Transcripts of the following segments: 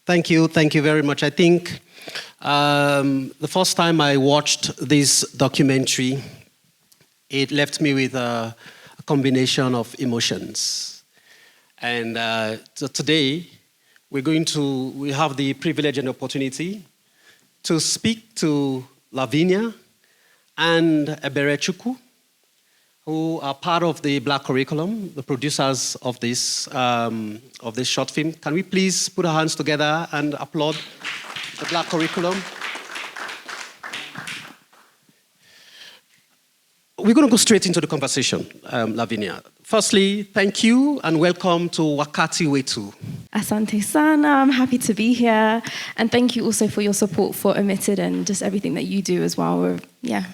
Thank you very much. I think the first time I watched this documentary, it left me with a combination of emotions. And so today, we have the privilege and opportunity to speak to Lavinya and Eberechukwu, who are part of the Black curriculum, the producers of this short film. Can we please put our hands together and applaud the Black curriculum? We're going to go straight into the conversation, Lavinya. Firstly, thank you and welcome to Wakati Wetu. Asante sana, I'm happy to be here. And thank you also for your support for OMITTED and just everything that you do as well. We're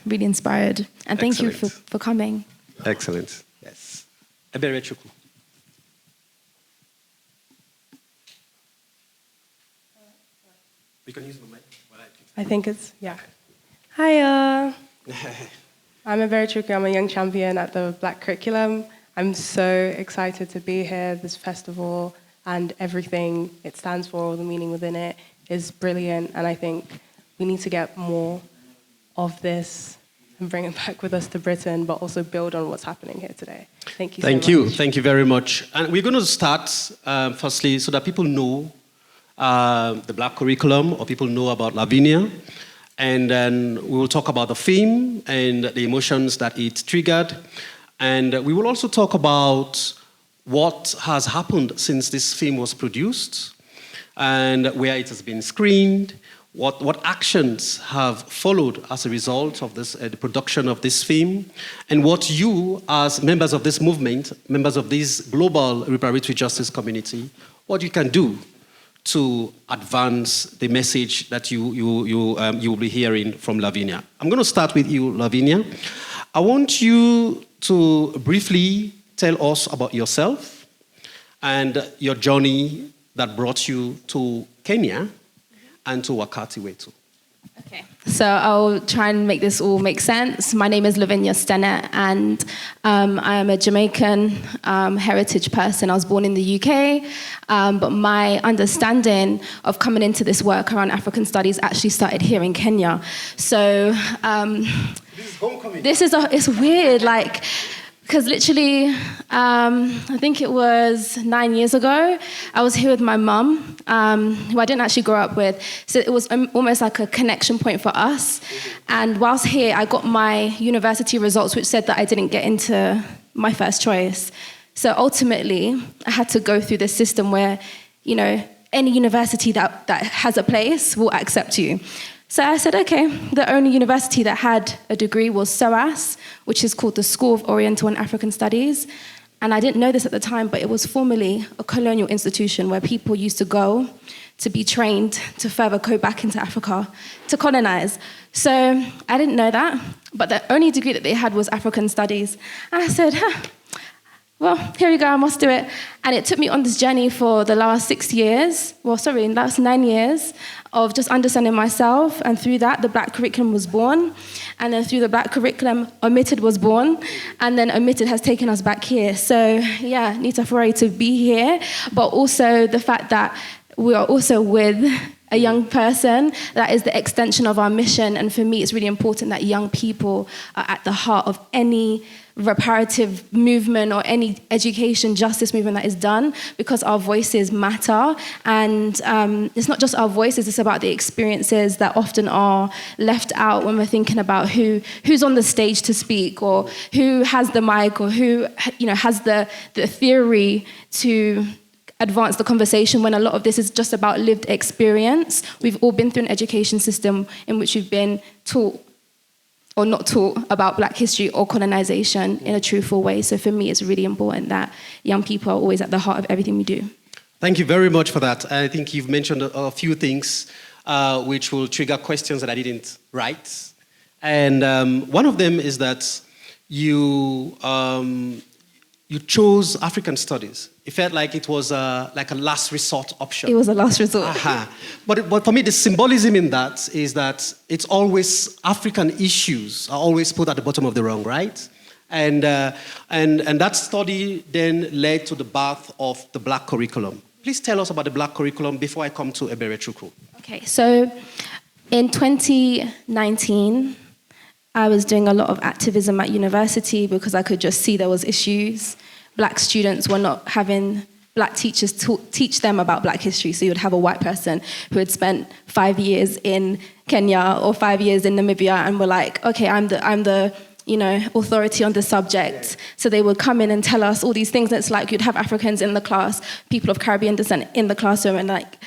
really inspired. And thank you for coming. Excellent. Yes. Eberechukwu. We can use my mic. I think it's, Hi, I'm Eberechukwu. I'm a young champion at the Black curriculum. I'm so excited to be here. This festival and everything it stands for, all the meaning within it, is brilliant. And I think we need to get more of this and bring it back with us to Britain, but also build on what's happening here today. Thank you so much. Thank you very much. And we're going to start, firstly, so that people know the Black curriculum, or people know about Lavinya. And then we will talk about the theme and the emotions that it triggered. And we will also talk about what has happened since this film was produced and where it has been screened, what actions have followed as a result of this, the production of this film, and what you, as members of this movement, members of this global reparatory justice community, what you can do to advance the message that you will be hearing from Lavinya. I'm going to start with you, Lavinya. I want you to briefly tell us about yourself and your journey that brought you to Kenya and to Wakati Wetu. Okay, so I'll try and make this all make sense. My name is Lavinya Stennett, and I am a Jamaican heritage person. I was born in the UK, but my understanding of coming into this work around African studies actually started here in Kenya. So This is homecoming. It's weird, because literally, I think it was 9 years ago, I was here with my mum, who I didn't actually grow up with. So it was almost like a connection point for us. And whilst here, I got my university results, which said that I didn't get into my first choice. So ultimately, I had to go through this system where, any university that has a place will accept you. So I said, okay, the only university that had a degree was SOAS, which is called the School of Oriental and African Studies. And I didn't know this at the time, but it was formerly a colonial institution where people used to go to be trained to further go back into Africa to colonize. So I didn't know that, but the only degree that they had was African Studies. And I said, well, here we go, I must do it. And it took me on this journey for the last last 9 years of just understanding myself. And through that, the Black curriculum was born. And then through the Black curriculum, OMITTED was born. And then OMITTED has taken us back here. So Nita Foray to be here, but also the fact that we are also with a young person, that is the extension of our mission. And for me, it's really important that young people are at the heart of any reparative movement or any education justice movement that is done, because our voices matter. And it's not just our voices, it's about the experiences that often are left out when we're thinking about who's on the stage to speak, or who has the mic, or who has the theory to advance the conversation, when a lot of this is just about lived experience. We've all been through an education system in which we've been taught or not taught about Black history or colonization in a truthful way. So for me, it's really important that young people are always at the heart of everything we do. Thank you very much for that. I think you've mentioned a few things which will trigger questions that I didn't write. And one of them is that you chose African studies. It felt like it was like a last resort option. It was a last resort. But for me, the symbolism in that is that it's always African issues are always put at the bottom of the rung, right? And that study then led to the birth of the Black curriculum. Please tell us about the Black curriculum before I come to Eberechukwu. Okay, so in 2019, I was doing a lot of activism at university because I could just see there was issues. Black students were not having Black teachers teach them about Black history. So you would have a white person who had spent 5 years in Kenya or 5 years in Namibia and were like, okay, I'm the authority on the subject. So they would come in and tell us all these things. And it's like you'd have Africans in the class, people of Caribbean descent in the classroom, and like,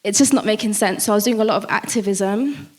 it's just not making sense. So I was doing a lot of activism.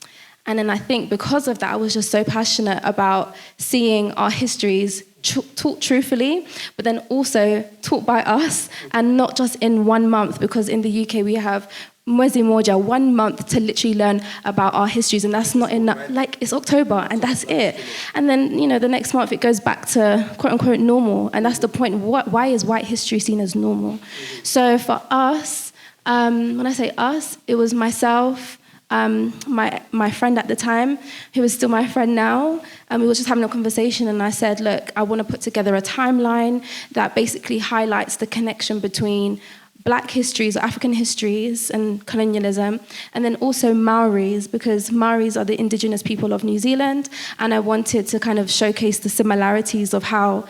And then I think because of that, I was just so passionate about seeing our histories taught truthfully, but then also taught by us, and not just in 1 month, because in the UK we have Mwezi Moja, 1 month to literally learn about our histories, and that's not enough. Like, it's October, and that's it. And then, the next month it goes back to quote-unquote normal, and that's the point. Why is white history seen as normal? So for us, when I say us, it was myself, my friend at the time, who is still my friend now, and we were just having a conversation, and I said, look, I want to put together a timeline that basically highlights the connection between Black histories, or African histories, and colonialism, and then also Maoris, because Maoris are the indigenous people of New Zealand, and I wanted to kind of showcase the similarities of how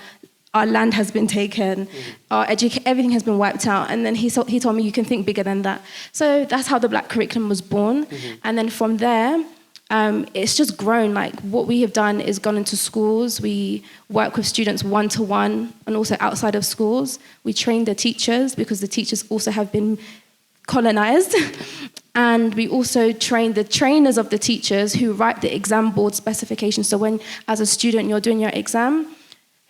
our land has been taken, everything has been wiped out. And then he told me, you can think bigger than that. So that's how the Black curriculum was born. And then from there, it's just grown. Like, what we have done is gone into schools. We work with students one-to-one, and also outside of schools. We train the teachers, because the teachers also have been colonized. And we also train the trainers of the teachers who write the exam board specifications. So when, as a student, you're doing your exam,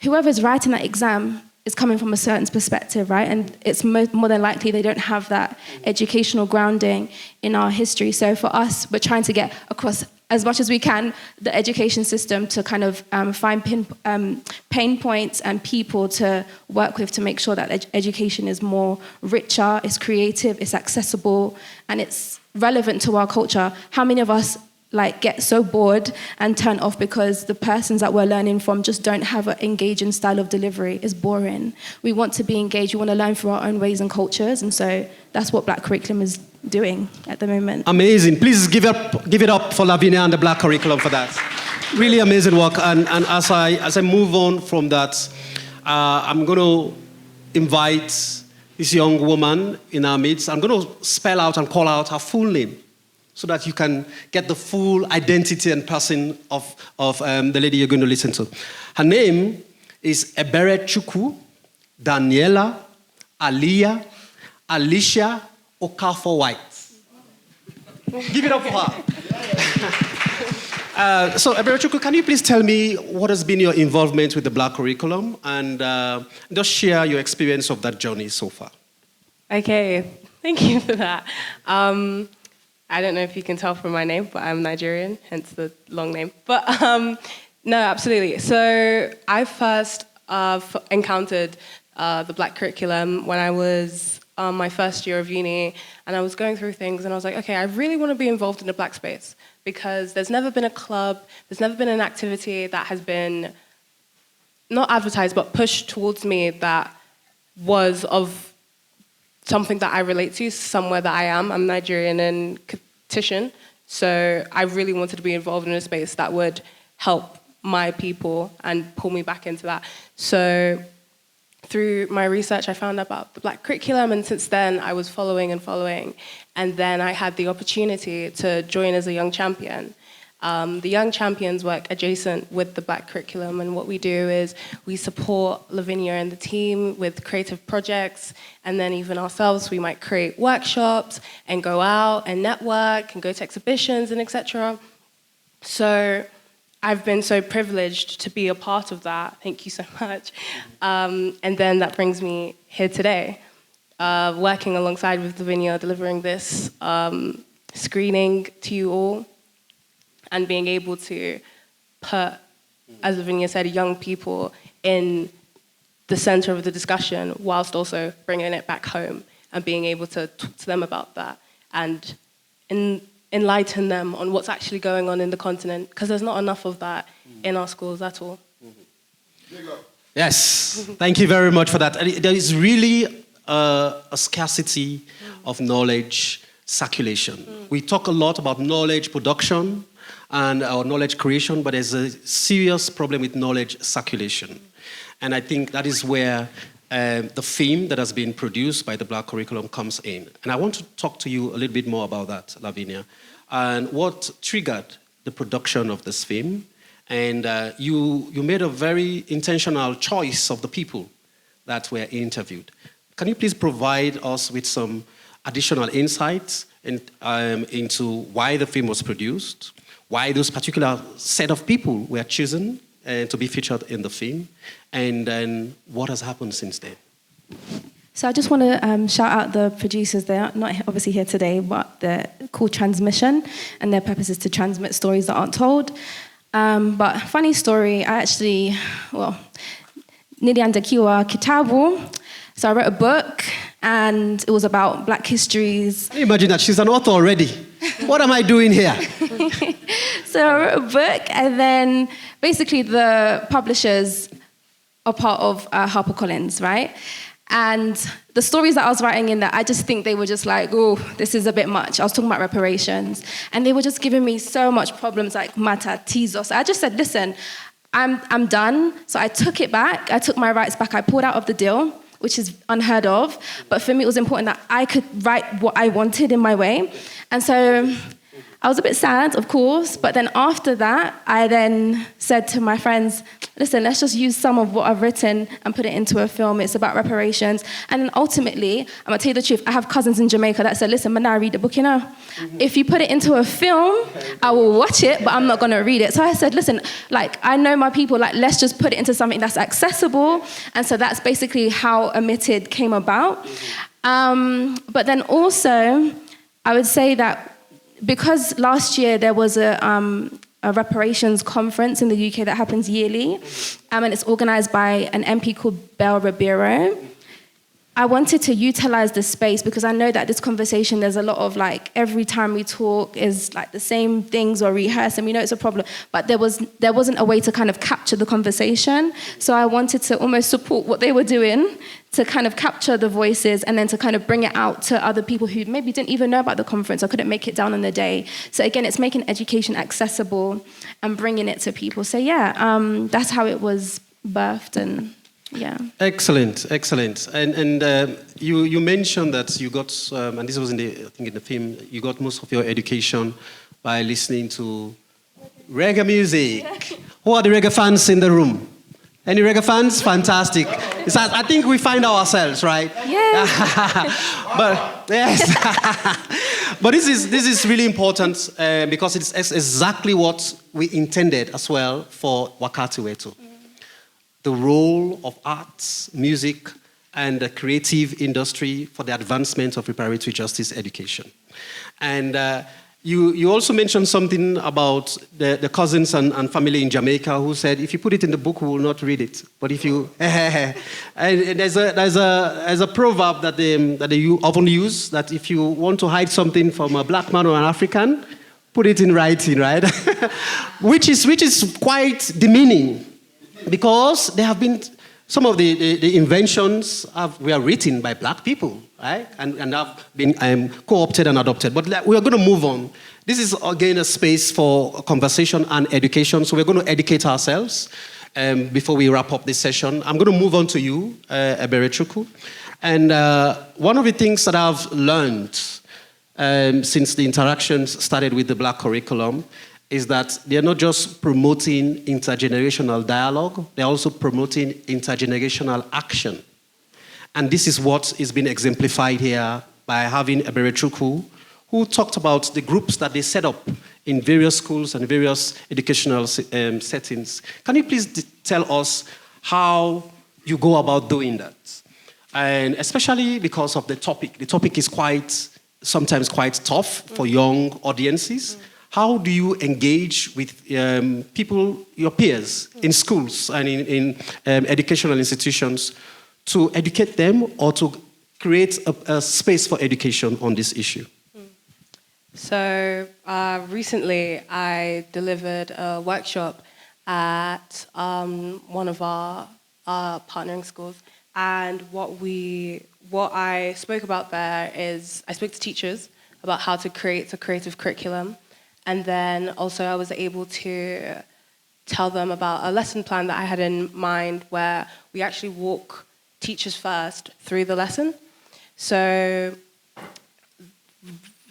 whoever's writing that exam is coming from a certain perspective, right? And it's more than likely they don't have that educational grounding in our history. So for us, we're trying to get across as much as we can the education system to kind of find pain points and people to work with to make sure that education is more richer, it's creative, it's accessible, and it's relevant to our culture. How many of us get so bored and turn off because the persons that we're learning from just don't have an engaging style of delivery? It's boring. We want to be engaged. We want to learn through our own ways and cultures, and so that's what Black curriculum is doing at the moment. Amazing. Please give it up for Lavinya and the Black curriculum for that. Really amazing work. And as I move on from that, I'm going to invite this young woman in our midst. I'm going to spell out and call out her full name, so that you can get the full identity and person of the lady you're going to listen to. Her name is Eberechukwu Daniella Aliyah Alicia Okafor Whyte. Give it up for her. So Eberechukwu, can you please tell me what has been your involvement with the Black curriculum, and just share your experience of that journey so far? Okay, thank you for that. I don't know if you can tell from my name, but I'm Nigerian, hence the long name. But no, absolutely. So I first encountered the Black curriculum when I was my first year of uni, and I was going through things, and I was like, okay, I really want to be involved in the Black space, because there's never been a club, there's never been an activity that has been not advertised, but pushed towards me that was of something that I relate to, somewhere that I am. I'm Nigerian and Tishan, so I really wanted to be involved in a space that would help my people and pull me back into that. So through my research, I found out about the Black curriculum, and since then I was following, and then I had the opportunity to join as a young champion. The Young Champions work adjacent with the Black curriculum, and what we do is we support Lavinya and the team with creative projects, and then even ourselves, we might create workshops and go out and network and go to exhibitions and etc. So I've been so privileged to be a part of that. Thank you so much. And then that brings me here today, working alongside with Lavinya, delivering this screening to you all, and being able to put, as Lavinya said, young people in the center of the discussion, whilst also bringing it back home and being able to talk to them about that and enlighten them on what's actually going on in the continent, because there's not enough of that in our schools at all. Yes, thank you very much for that. There is really a scarcity of knowledge circulation. We talk a lot about knowledge production and our knowledge creation, but there's a serious problem with knowledge circulation. And I think that is where the theme that has been produced by the Black curriculum comes in. And I want to talk to you a little bit more about that, Lavinya, and what triggered the production of this theme. And you made a very intentional choice of the people that were interviewed. Can you please provide us with some additional insights into why the film was produced, why those particular set of people were chosen to be featured in the film, and then what has happened since then? So I just want to shout out the producers. They're not obviously here today, but they're called Transmission, and their purpose is to transmit stories that aren't told. But funny story, I actually, niliandikiwa kitabu. So I wrote a book, and it was about Black histories. Can you imagine that? She's an author already. What am I doing here? So I wrote a book, and then basically the publishers are part of HarperCollins, right? And the stories that I was writing in that, I just think they were just like, oh, this is a bit much. I was talking about reparations. And they were just giving me so much problems like matatizo. So I just said, listen, I'm done. So I took it back. I took my rights back. I pulled out of the deal, which is unheard of. But for me, it was important that I could write what I wanted in my way. And so I was a bit sad, of course, but then after that, I then said to my friends, listen, let's just use some of what I've written and put it into a film. It's about reparations. And then ultimately, I'm going to tell you the truth, I have cousins in Jamaica that said, listen, man, I read the book, you know. If you put it into a film, I will watch it, but I'm not going to read it. So I said, listen, like, I know my people, like, let's just put it into something that's accessible. And so that's basically how OMITTED came about. But then also, I would say that because last year there was a reparations conference in the UK that happens yearly, and it's organized by an MP called Belle Ribeiro. I wanted to utilize the space because I know that this conversation, there's a lot of like, every time we talk is like the same things or rehearse, and we know it's a problem, but there wasn't a way to kind of capture the conversation. So I wanted to almost support what they were doing to kind of capture the voices and then to kind of bring it out to other people who maybe didn't even know about the conference or couldn't make it down on the day. So again, it's making education accessible and bringing it to people. So yeah, that's how it was birthed. And yeah. Excellent. And you mentioned that you got, and this was in the film, you got most of your education by listening to reggae music. Who are the reggae fans in the room? Any reggae fans? Fantastic. I think we find ourselves, right? Yeah. But yes. But this is really important because it's exactly what we intended as well for Wakati Wetu. The role of arts, music, and the creative industry for the advancement of reparatory justice education. And you also mentioned something about the cousins and family in Jamaica who said, if you put it in the book, we will not read it. But if you... and there's a proverb that they often use, that if you want to hide something from a black man or an African, put it in writing, right? which is quite demeaning. Because there have been some of the inventions were written by black people, right? And have been co-opted and adopted. But we are going to move on. This is, again, a space for conversation and education. So we're going to educate ourselves before we wrap up this session. I'm going to move on to you, Eberechukwu. And one of the things that I've learned since the interactions started with the Black curriculum is that they're not just promoting intergenerational dialogue, they're also promoting intergenerational action. And this is what is being exemplified here by having Eberechukwu, who talked about the groups that they set up in various schools and various educational settings. Can you please tell us how you go about doing that? And especially because of the topic. The topic is sometimes quite tough for young audiences. How do you engage with people, your peers, in schools and in educational institutions to educate them or to create a space for education on this issue? So recently I delivered a workshop at one of our partnering schools, and what we what I spoke about there is I spoke to teachers about how to create a creative curriculum. And then also I was able to tell them about a lesson plan that I had in mind where we actually walk teachers first through the lesson. So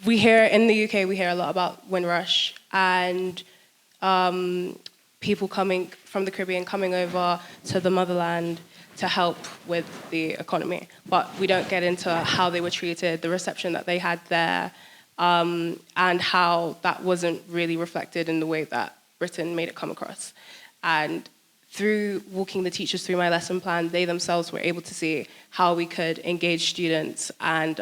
we hear, in the UK, we hear a lot about Windrush and people coming from the Caribbean coming over to the motherland to help with the economy. But we don't get into how they were treated, the reception that they had there, and how that wasn't really reflected in the way that Britain made it come across. And through walking the teachers through my lesson plan, they themselves were able to see how we could engage students and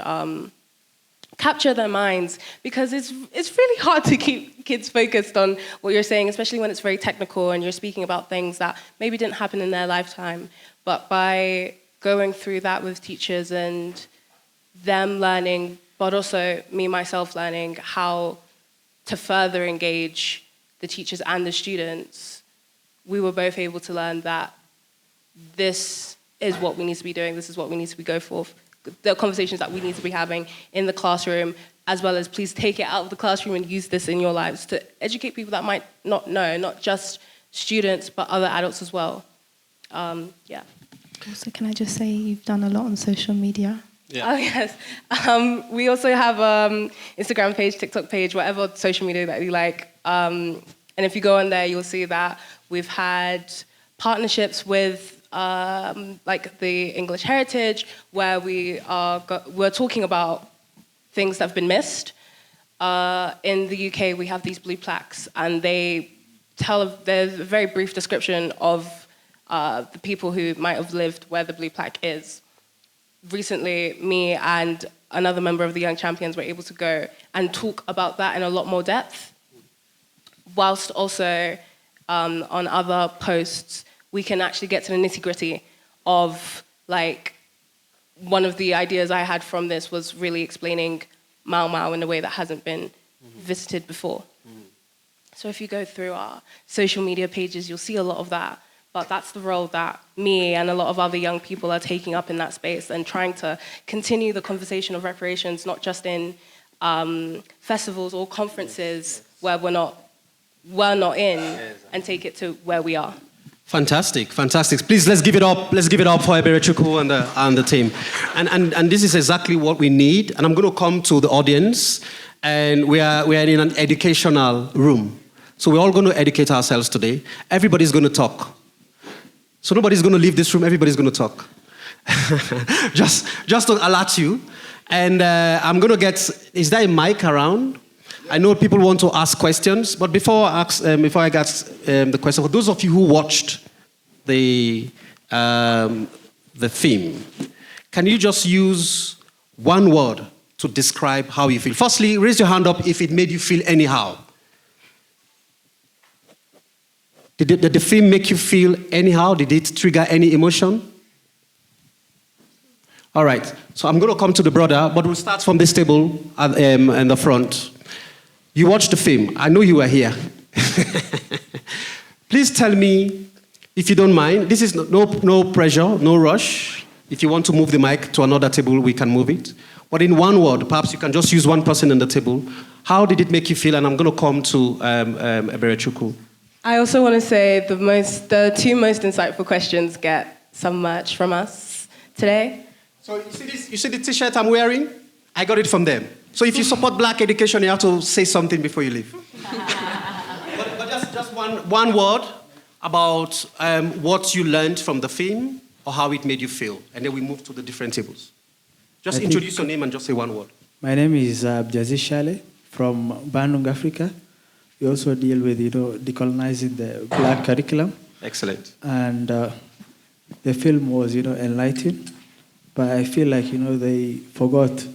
capture their minds, because it's really hard to keep kids focused on what you're saying, especially when it's very technical and you're speaking about things that maybe didn't happen in their lifetime. But by going through that with teachers and them learning, but also me, myself, learning how to further engage the teachers and the students, we were both able to learn that this is what we need to be doing, this is what we need to be going for, the conversations that we need to be having in the classroom, as well as please take it out of the classroom and use this in your lives to educate people that might not know, not just students, but other adults as well. Yeah. Also, can I just say you've done a lot on social media? Yeah. Oh, yes. We also have Instagram page, TikTok page, whatever social media that you like. And if you go on there, you'll see that we've had partnerships with like the English Heritage, where we're talking about things that have been missed. In the UK, we have these blue plaques, and there's a very brief description of the people who might have lived where the blue plaque is. Recently, me and another member of the Young Champions were able to go and talk about that in a lot more depth, whilst also on other posts, we can actually get to the nitty-gritty of, like, one of the ideas I had from this was really explaining Mau Mau in a way that hasn't been visited before. So if you go through our social media pages, you'll see a lot of that. But that's the role that me and a lot of other young people are taking up in that space and trying to continue the conversation of reparations, not just in festivals or conferences where we're not in, and take it to where we are. Fantastic, fantastic. Please, let's give it up. Let's give it up for Eberechukwu and the team. And this is exactly what we need. And I'm going to come to the audience. And we are in an educational room. So we're all going to educate ourselves today. Everybody's going to talk. So nobody's going to leave this room. Everybody's going to talk. just to alert you. And I'm going to get... Is there a mic around? I know people want to ask questions, but before I get the question, for those of you who watched the film, can you just use one word to describe how you feel? Firstly, raise your hand up if it made you feel anyhow. Did the film make you feel anyhow? Did it trigger any emotion? All right, so I'm going to come to the brother, but we'll start from this table in the front. You watched the film. I know you were here. Please tell me, if you don't mind, this is no pressure, no rush. If you want to move the mic to another table, we can move it. But in one word, perhaps you can just use one person on the table. How did it make you feel? And I'm going to come to Eberechukwu. I also want to say the two most insightful questions get some merch from us today. So you see the T-shirt I'm wearing? I got it from them. So if you support black education, you have to say something before you leave. but just one word about what you learned from the film or how it made you feel. And then we move to the different tables. Just introduce your name and just say one word. My name is Abdiaziz Shale from Bandung, Africa. We also deal with, decolonizing the black curriculum. Excellent. And the film was, enlightening. But I feel like, they forgot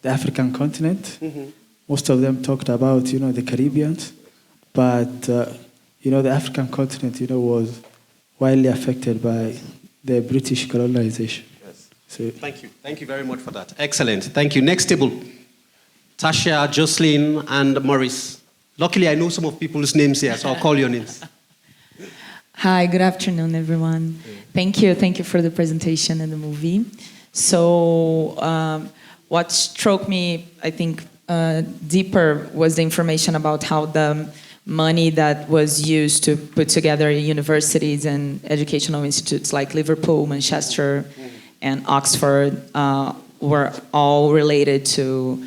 the African continent. Mm-hmm. Most of them talked about, the Caribbean. But, the African continent, was widely affected by the British colonization. Yes. So, thank you. Thank you very much for that. Excellent. Thank you. Next table. Tasha, Jocelyn, and Maurice. Luckily, I know some of people's names here, so I'll call your names. Hi, good afternoon, everyone. Thank you for the presentation and the movie. So what struck me, I think, deeper was the information about how the money that was used to put together universities and educational institutes like Liverpool, Manchester, and Oxford were all related to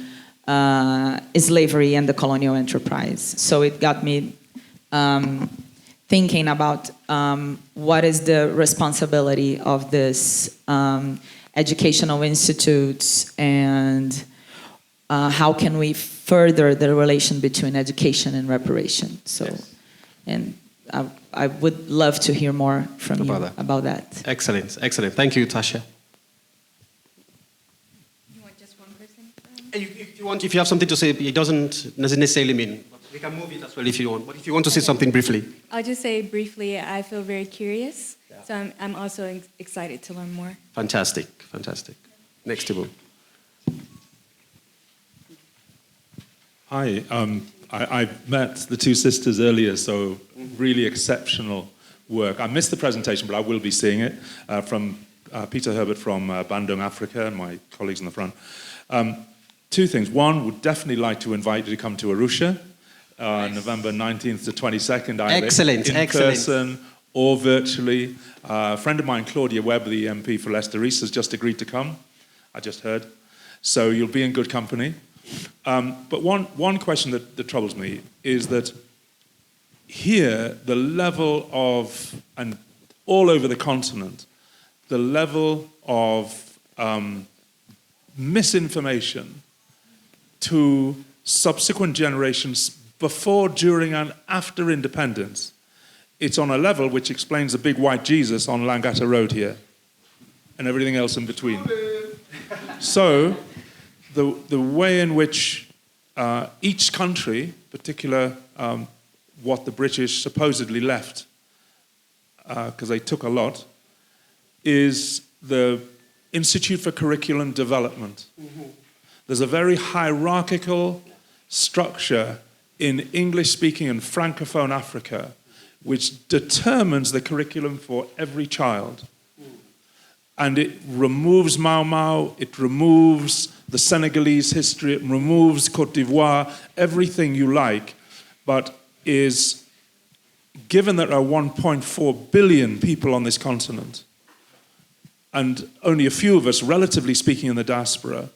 slavery and the colonial enterprise. So it got me thinking about what is the responsibility of this educational institutes, and how can we further the relation between education and reparation. So, yes. And I would love to hear more from you about that. Excellent, excellent. Thank you, Tasha. You want just one person? If you have something to say, it doesn't necessarily mean. We can move it as well if you want. But if you want to say something briefly. I'll just say briefly, I feel very curious. Yeah. So I'm also excited to learn more. Fantastic, fantastic. Next table. Hi, I met the two sisters earlier, so really exceptional work. I missed the presentation, but I will be seeing it from Peter Herbert from Bandung, Africa, and my colleagues in the front. Two things. One, would definitely like to invite you to come to Arusha, November 19th to 22nd. Excellent, in person or virtually. A friend of mine, Claudia Webb, the MP for Leicester East, has just agreed to come. I just heard. So you'll be in good company. But one question that troubles me is that here, the level of, and all over the continent, the level of misinformation to subsequent generations before, during, and after independence, it's on a level which explains the big white Jesus on Langata Road here, and everything else in between. So, the way in which each country, particular what the British supposedly left, because they took a lot, is the Institute for Curriculum Development. Mm-hmm. There's a very hierarchical structure in English-speaking and Francophone Africa which determines the curriculum for every child. And it removes Mau Mau, it removes the Senegalese history, it removes Côte d'Ivoire, everything you like, but is, given that there are 1.4 billion people on this continent, and only a few of us, relatively speaking, in the diaspora,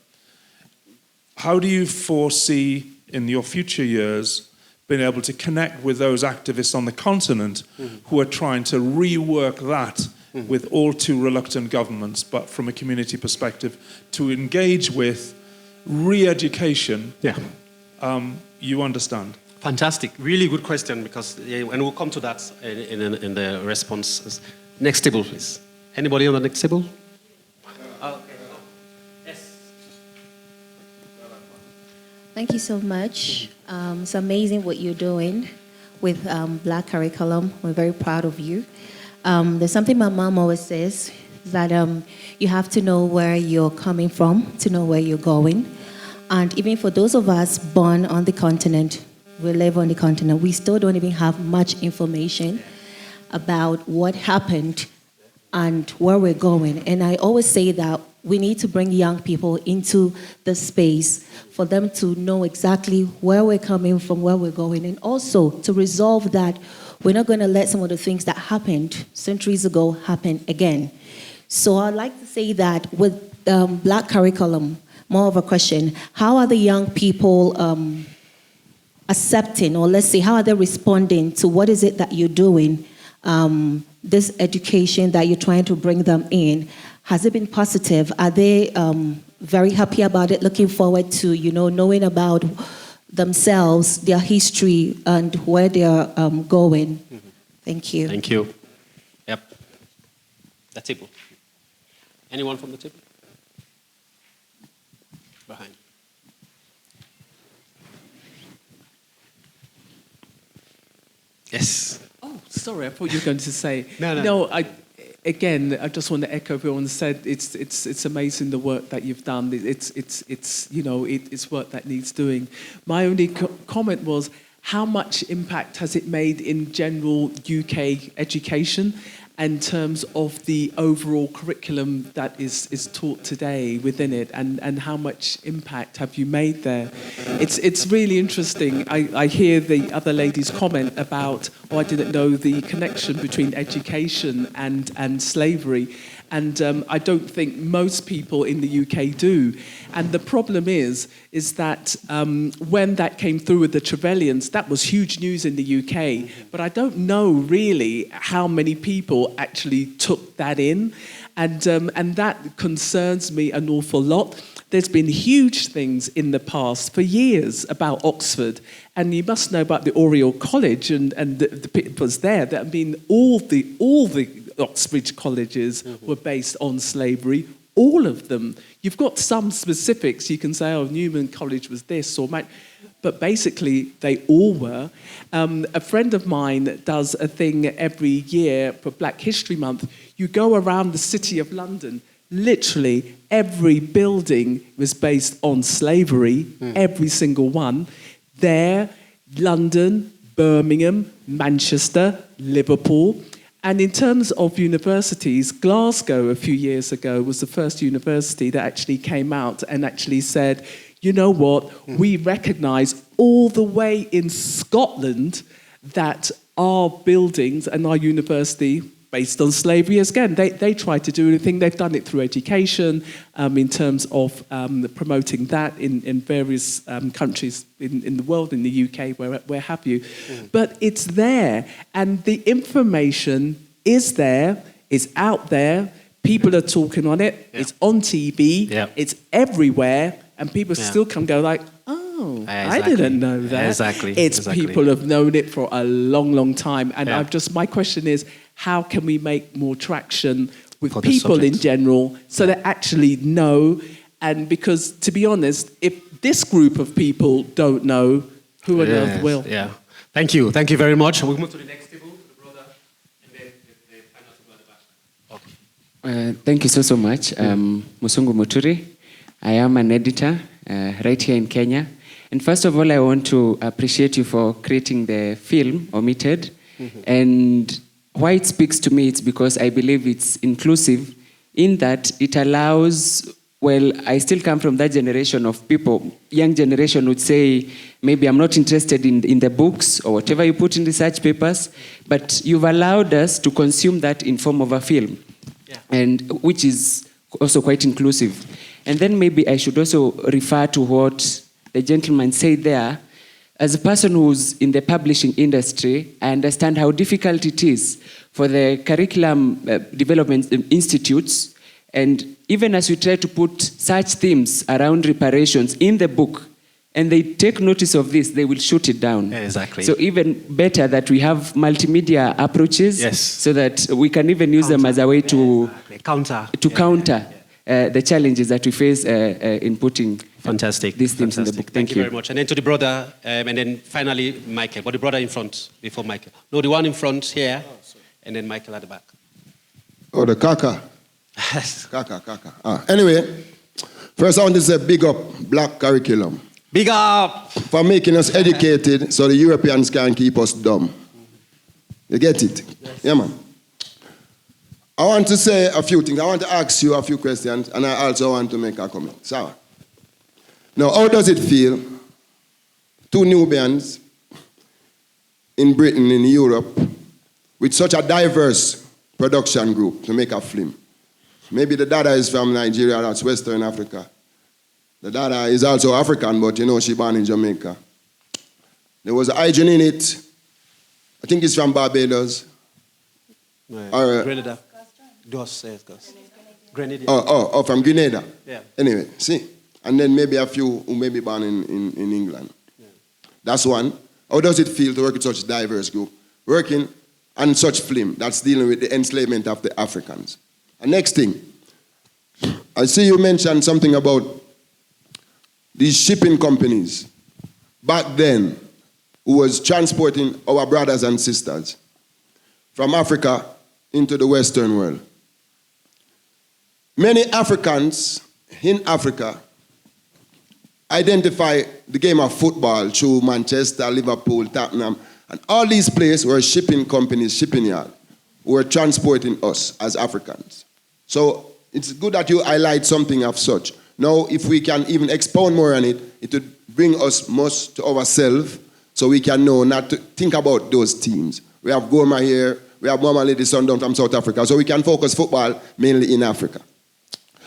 how do you foresee in your future years being able to connect with those activists on the continent who are trying to rework that with all too reluctant governments, but from a community perspective, to engage with re-education? Yeah. You understand? Fantastic. Really good question, because, and we'll come to that in the responses. Next table, please. Anybody on the next table? Okay. Yes. Thank you so much. It's amazing what you're doing with Black curriculum. We're very proud of you. There's something my mom always says, that you have to know where you're coming from to know where you're going. And even for those of us born on the continent, we live on the continent, we still don't even have much information about what happened and where we're going. And I always say that we need to bring young people into the space for them to know exactly where we're coming from, where we're going, and also to resolve that we're not going to let some of the things that happened centuries ago happen again. So I'd like to say that with Black curriculum, more of a question, how are the young people accepting, or let's say, how are they responding to what is it that you're doing, this education that you're trying to bring them in? Has it been positive? Are they very happy about it, looking forward to, knowing about themselves, their history, and where they're going? Mm-hmm. Thank you. Thank you. Yep. The table. Anyone from the table? Behind. Yes. Oh, sorry, I thought you were going to say. No. I just want to echo everyone said. It's amazing the work that you've done. It's work that needs doing. My only comment was, how much impact has it made in general UK education, in terms of the overall curriculum that is taught today within it, and how much impact have you made there? It's really interesting. I hear the other lady's comment about, I didn't know the connection between education and slavery. And I don't think most people in the UK do. And the problem is that when that came through with the Trevelyan's, that was huge news in the UK. But I don't know really how many people actually took that in. And that concerns me an awful lot. There's been huge things in the past for years about Oxford. And you must know about the Oriel College and the people there. That, I mean, all the Oxbridge colleges were based on slavery, all of them. You've got some specifics, you can say, Newman College was this, but basically they all were. A friend of mine does a thing every year for Black History Month. You go around the city of London, literally every building was based on slavery, every single one. There, London, Birmingham, Manchester, Liverpool. And in terms of universities, Glasgow a few years ago was the first university that actually came out and actually said, you know what, we recognise all the way in Scotland that our buildings and our university based on slavery. Again, they tried to do anything. They've done it through education in terms of promoting that in various countries in the world, in the UK, where have you. But it's there, and the information is there, it's out there, people are talking on it, it's on TV, it's everywhere, and people still can go like, I didn't know that. Exactly. People have known it for a long, long time. And my question is, how can we make more traction with people in general so they actually know? And because, to be honest, if this group of people don't know, who on earth will? Yeah. Thank you. Thank you very much. We'll move to the next table, to the brother, and then the final table at the back. Okay. Thank you so much. Musungu Muturi. I am an editor right here in Kenya. And first of all, I want to appreciate you for creating the film, OMITTED. And why it speaks to me, it's because I believe it's inclusive in that it allows, well, I still come from that generation of people, young generation would say, maybe I'm not interested in the books or whatever you put in research papers, but you've allowed us to consume that in form of a film, and which is also quite inclusive. And then maybe I should also refer to what the gentleman said there. As a person who's in the publishing industry, I understand how difficult it is for the curriculum development institutes, and even as we try to put such themes around reparations in the book, and they take notice of this, they will shoot it down. Exactly. So even better that we have multimedia approaches, so that we can even use them as a way to counter the challenges that we face in putting these themes in the book. Thank you very much. And then to the brother, and then finally Michael. But the brother in front before Michael. No, the one in front here, and then Michael at the back. Oh, the Kaka. Kaka. Anyway, first I want to say big up Black curriculum. Big up! For making us educated so the Europeans can't keep us dumb. You get it? Yes. Yeah, man. I want to say a few things. I want to ask you a few questions, and I also want to make a comment. So, now, how does it feel, two Nubians in Britain, in Europe, with such a diverse production group to make a film? Maybe the dada is from Nigeria, that's Western Africa. The dada is also African, but you know, she born in Jamaica. There was a hygiene in it. I think it's from Barbados. Grenada. Grenada. Oh, from Grenada. Yeah. Anyway, see. And then maybe a few who may be born in England. Yeah. That's one. How does it feel to work with such a diverse group? Working on such film that's dealing with the enslavement of the Africans. And next thing, I see you mentioned something about these shipping companies back then who was transporting our brothers and sisters from Africa into the Western world. Many Africans in Africa identify the game of football through Manchester, Liverpool, Tottenham, and all these places were shipping companies, shipping yards. who are transporting us as Africans. So it's good that you highlight something of such. Now, if we can even expound more on it, it would bring us most to ourselves so we can know not to think about those teams. We have Goma here, we have Mama Lady Sundown from South Africa, so we can focus football mainly in Africa.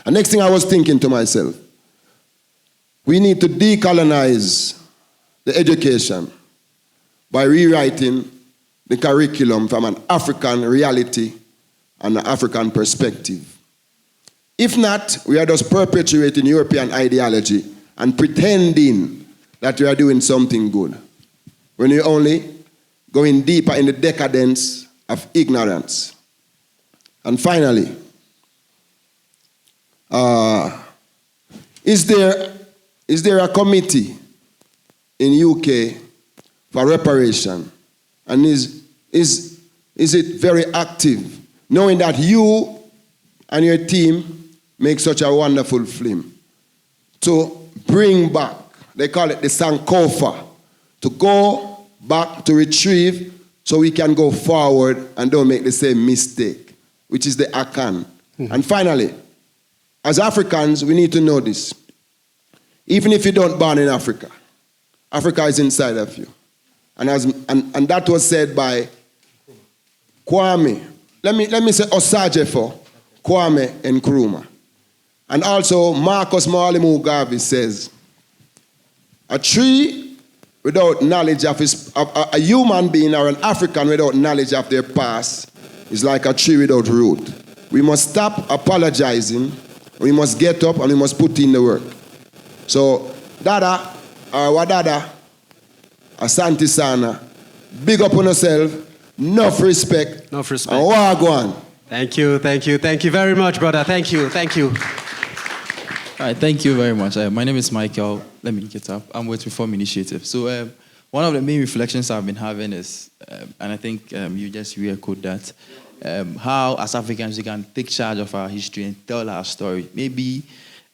And next thing I was thinking to myself, we need to decolonize the education by rewriting the curriculum from an African reality and an African perspective. If not, we are just perpetuating European ideology and pretending that we are doing something good, when we're only going deeper in the decadence of ignorance. And finally, is there a committee in UK for reparation? And is it very active, knowing that you and your team make such a wonderful film, to bring back, they call it the Sankofa, to go back to retrieve so we can go forward and don't make the same mistake, which is the Akan. And finally, as Africans, we need to know this. Even if you don't born in Africa, Africa is inside of you. And that was said by Kwame. Let me say Osajefo, Kwame Nkrumah. And also Marcus Marley Garvey says, a tree without knowledge of a human being or an African without knowledge of their past is like a tree without root. We must stop apologizing, we must get up and we must put in the work. So, Dada, or Wadada, Asante Sana, big up on yourself, enough respect, and wagwan. Thank you very much, brother. Thank you. All right, thank you very much. My name is Michael. Let me get up. I'm with Reform Initiative. So one of the main reflections I've been having is, and I think you just re-echoed that, how as Africans we can take charge of our history and tell our story. Maybe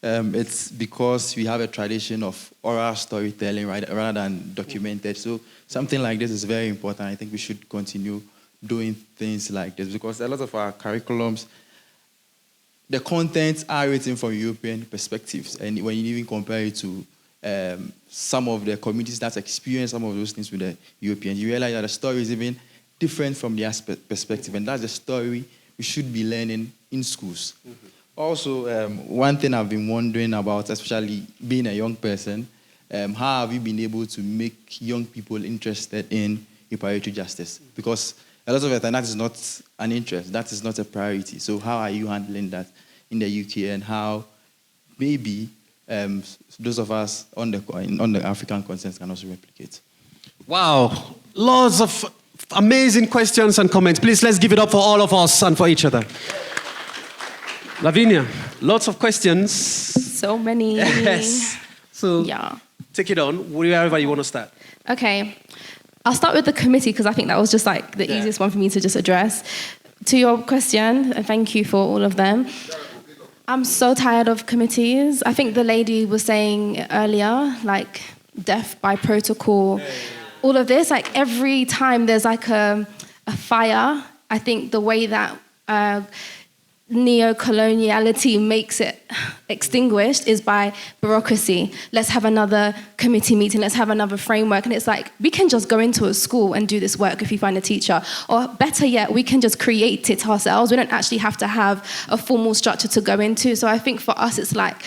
it's because we have a tradition of oral storytelling rather than documented. So something like this is very important. I think we should continue doing things like this because a lot of our curriculums, the contents are written from European perspectives. And when you even compare it to some of the communities that experience some of those things with the Europeans, you realize that the story is even different from their perspective. And that's the story we should be learning in schools. Mm-hmm. Also, one thing I've been wondering about, especially being a young person, how have you been able to make young people interested in reparative justice? Because a lot of the time that is not an interest, that is not a priority. So how are you handling that in the UK, and how maybe those of us on the African continent can also replicate? Wow, lots of amazing questions and comments. Please, let's give it up for all of us and for each other. Lavinya, lots of questions. So many. Yes. So yeah. Take it on, wherever you want to start. Okay. I'll start with the committee because I think that was just like the easiest one for me to just address. To your question, and thank you for all of them. I'm so tired of committees. I think the lady was saying earlier, like death by protocol, all of this, like every time there's like a fire, I think the way that neo-coloniality makes it extinguished is by bureaucracy. Let's have another committee meeting, let's have another framework. And it's like, we can just go into a school and do this work if you find a teacher. Or better yet, we can just create it ourselves. We don't actually have to have a formal structure to go into. So I think for us, it's like,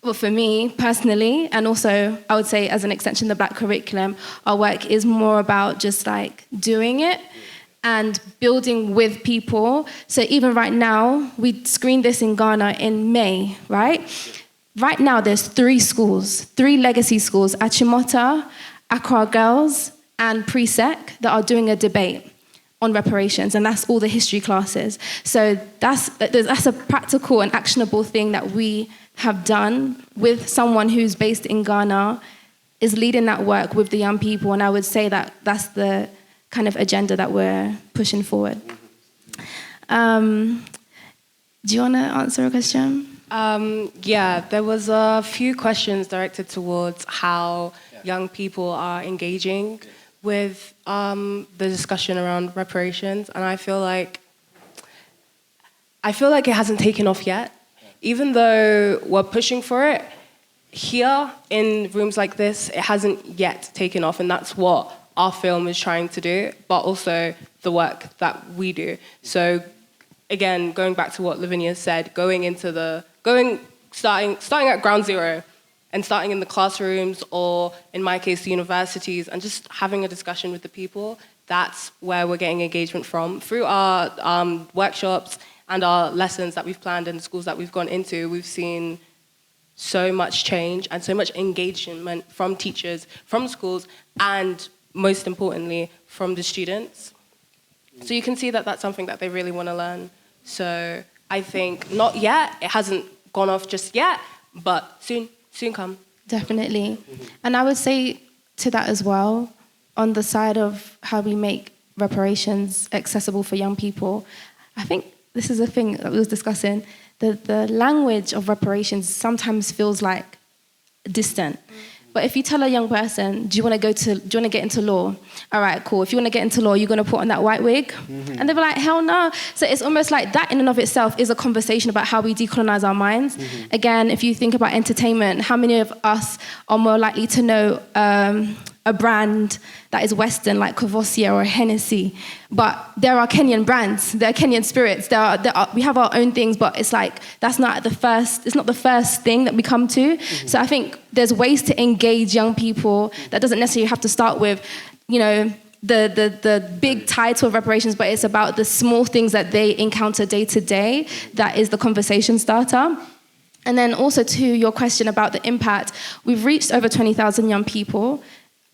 well, for me personally, and also I would say as an extension of the Black curriculum, our work is more about just like doing it and building with people. So even right now, we screened this in Ghana in May, right? Right now, there's 3 schools, 3 legacy schools, Achimota, Accra Girls, and Presec, that are doing a debate on reparations, and that's all the history classes. So that's a practical and actionable thing that we have done with someone who's based in Ghana, is leading that work with the young people, and I would say that that's the kind of agenda that we're pushing forward. Do you want to answer a question? Yeah, there was a few questions directed towards how young people are engaging with the discussion around reparations, and I feel like I feel like it hasn't taken off yet. Even though we're pushing for it, here in rooms like this, it hasn't yet taken off, and that's what our film is trying to do, but also the work that we do. So again, going back to what Lavinya said, starting at ground zero and starting in the classrooms, or in my case, the universities, and just having a discussion with the people, that's where we're getting engagement from. Through our workshops and our lessons that we've planned in the schools that we've gone into, we've seen so much change and so much engagement from teachers, from schools, and most importantly, from the students. So you can see that that's something that they really want to learn. So I think not yet, it hasn't gone off just yet, but soon come. Definitely. And I would say to that as well, on the side of how we make reparations accessible for young people, I think this is a thing that we was discussing. The language of reparations sometimes feels like distant. But if you tell a young person, do you want to get into law? All right, cool. If you want to get into law, you're going to put on that white wig? And they'll be like, hell no. So it's almost like that in and of itself is a conversation about how we decolonize our minds. Again, if you think about entertainment, how many of us are more likely to know a brand that is Western, like Courvoisier or Hennessy? But there are Kenyan brands, there are Kenyan spirits, we have our own things, but it's like, it's not the first thing that we come to. So I think there's ways to engage young people that doesn't necessarily have to start with, the big title of reparations, but it's about the small things that they encounter day to day. That is the conversation starter. And then also to your question about the impact, we've reached over 20,000 young people.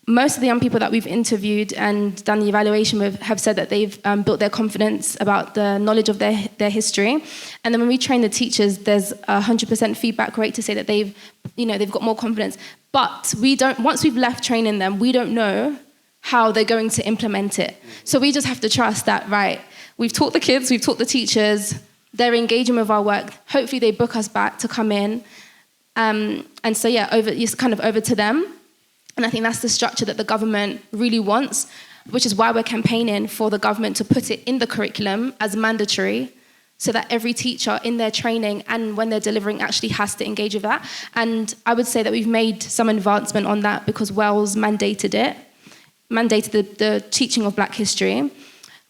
Most of the young people that we've interviewed and done the evaluation with have said that they've built their confidence about the knowledge of their history. And then when we train the teachers, there's a 100% feedback rate to say that they've got more confidence. But once we've left training them, we don't know how they're going to implement it. So we just have to trust that, right, we've taught the kids, we've taught the teachers, they're engaging with our work. Hopefully they book us back to come in. And so it's kind of over to them. And I think that's the structure that the government really wants, which is why we're campaigning for the government to put it in the curriculum as mandatory, so that every teacher in their training and when they're delivering actually has to engage with that. And I would say that we've made some advancement on that because Wales mandated the teaching of Black history.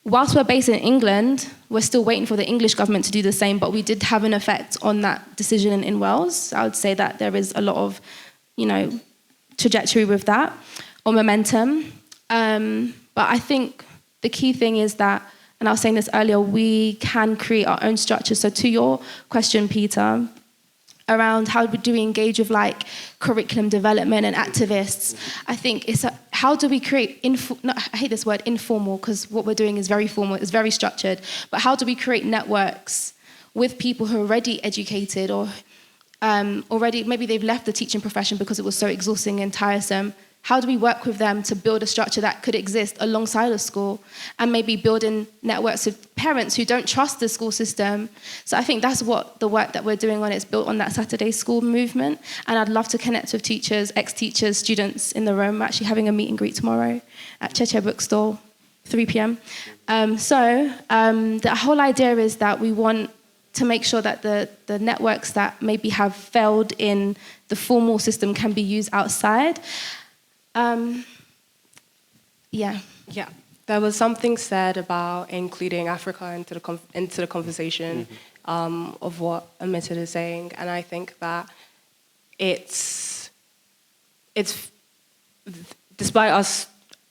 Whilst we're based in England, we're still waiting for the English government to do the same, but we did have an effect on that decision in Wales. I would say that there is a lot of, trajectory with that, or momentum. But I think the key thing is that, and I was saying this earlier, we can create our own structure. So to your question, Peter, around how do we engage with curriculum development and activists, I think it's how do we create, I hate this word, informal, because what we're doing is very formal, it's very structured, but how do we create networks with people who are already educated or already, maybe they've left the teaching profession because it was so exhausting and tiresome. How do we work with them to build a structure that could exist alongside a school, and maybe building networks with parents who don't trust the school system? So I think that's what the work that we're doing on, it's built on that Saturday school movement. And I'd love to connect with teachers, ex-teachers, students in the room. We're actually having a meet and greet tomorrow at Cheche Bookstore, 3 p.m. The whole idea is that we want to make sure that the networks that maybe have failed in the formal system can be used outside. Yeah. There was something said about including Africa into the conversation of what OMITTED is saying, and I think that it's despite us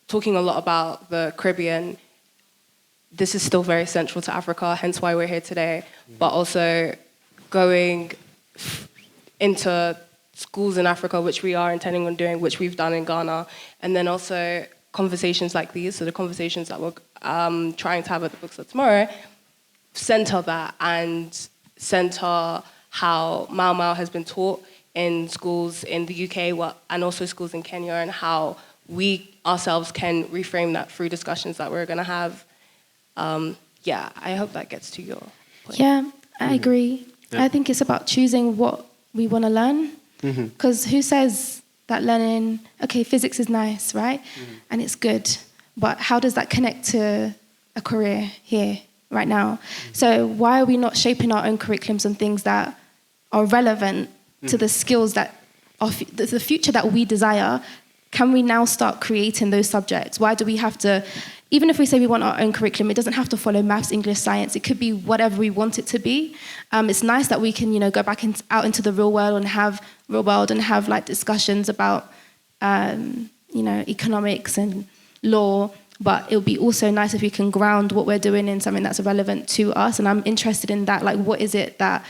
talking a lot about the Caribbean, this is still very central to Africa, hence why we're here today, but also going into schools in Africa, which we are intending on doing, which we've done in Ghana, and then also conversations like these, so the conversations that we're trying to have at the bookstore tomorrow, center that and center how Mau Mau has been taught in schools in the UK and also schools in Kenya, and how we ourselves can reframe that through discussions that we're going to have. I hope that gets to your point. Yeah, I agree. Yeah. I think it's about choosing what we want to learn. Because who says that learning, okay, physics is nice, right? And it's good. But how does that connect to a career here right now. So why are we not shaping our own curriculums and things that are relevant to the skills that the future that we desire? Can we now start creating those subjects? Why do we have to, even if we say we want our own curriculum, it doesn't have to follow maths, English, science. It could be whatever we want it to be. It's nice that we can, go back out into the real world and have like discussions about, economics and law. But it would be also nice if we can ground what we're doing in something that's relevant to us. And I'm interested in that. Like, what is it that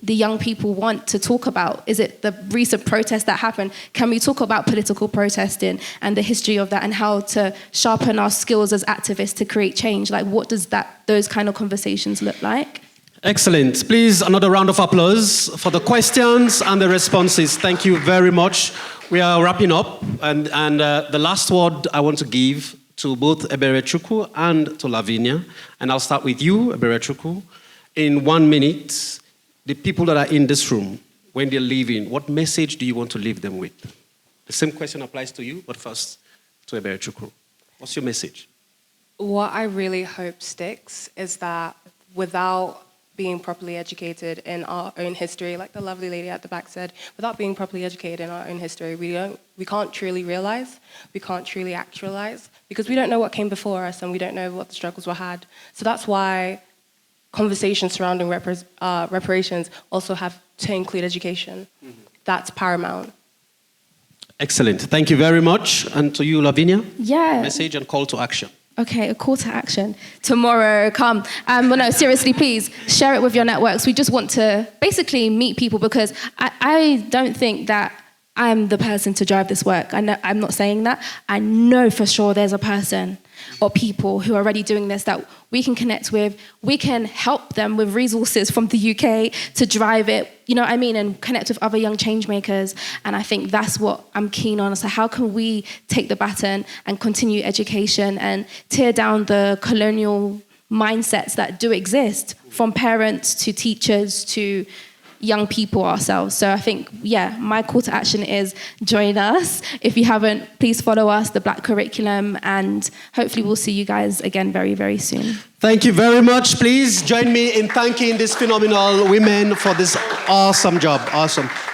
the young people want to talk about? Is it the recent protests that happened? Can we talk about political protesting and the history of that and how to sharpen our skills as activists to create change? Like, what does those kind of conversations look like? Excellent. Please, another round of applause for the questions and the responses. Thank you very much. We are wrapping up. And the last word I want to give to both Eberechukwu and to Lavinya. And I'll start with you, Eberechukwu. In 1 minute, the people that are in this room, when they're leaving, what message do you want to leave them with? The same question applies to you, but first to Eberechukwu. What's your message? What I really hope sticks is that without being properly educated in our own history, like the lovely lady at the back said, without being properly educated in our own history, we can't truly realize, we can't truly actualize, because we don't know what came before us and we don't know what the struggles were had. So that's why conversations surrounding reparations also have to include education. Mm-hmm. That's paramount. Excellent. Thank you very much. And to you, Lavinya? Yeah. Message and call to action. Okay, a call to action. Tomorrow, come. Well, no, seriously, please, share it with your networks. We just want to basically meet people because I don't think that I'm the person to drive this work. I'm not saying that. I know for sure there's a person or people who are already doing this that we can connect with. We can help them with resources from the UK to drive it, you know what I mean, and connect with other young change makers. And I think that's what I'm keen on. So how can we take the baton and continue education and tear down the colonial mindsets that do exist, from parents to teachers to young people ourselves. So I think, yeah, my call to action is join us. If you haven't, please follow us, the Black Curriculum, and hopefully we'll see you guys again very, very soon. Thank you very much. Please join me in thanking these phenomenal women for this awesome job. Awesome.